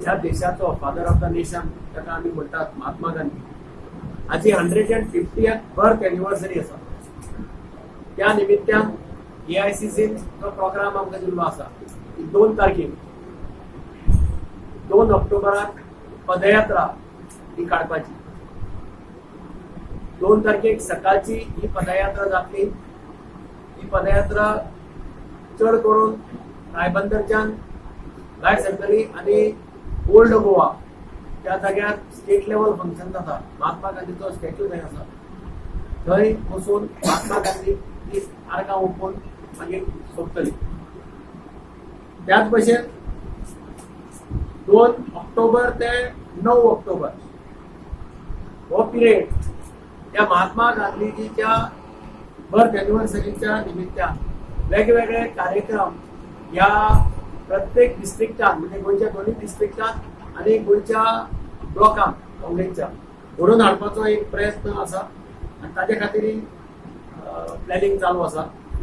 ह्या देशाचो father of the nation ताका आमी म्हणटात महात्मा गांधी हाची 150th बर्थ एनिवर्सरी आसा. त्या निमित्तान AICCन तो प्रोग्राम आमकां दिल्लो आसा. 2 तारखेक 2 ऑक्टोबराक पदयात्रा ही काडपाची. 2 तारखेक सकाळची ही पदयात्रा जातली. ही पदयात्रा चड करून रायबंदरच्यान भायर सरतली आनी ओल्ड गोवा त्या जाग्यार स्टेट लेवल फंक्शन जाता. महात्मा गांधीचो स्टॅच्यू थंय आसा. थंय वचून महात्मा गांधी ही आर्गां ओपून मागीर सोंपतली. त्याच भशेन 2 ऑक्टोबर ते 9 ऑक्टोबर हो पिरियड त्या महात्मा गांधीजीच्या बर्थ एनिवर्सरीच्या निमित्तान वेगवेगळे कार्यक्रम या प्रत्येक डिस्ट्रिक्टान म्हणजे गोंयच्या दोन्ही डिस्ट्रिक्टान आणि गोंयच्या ब्लॉकान काँग्रेसच्या घडोवन हाडपाचो एक प्रयत्न आसा आणि ताचे खातीर प्लॅनिंग चालू आसा.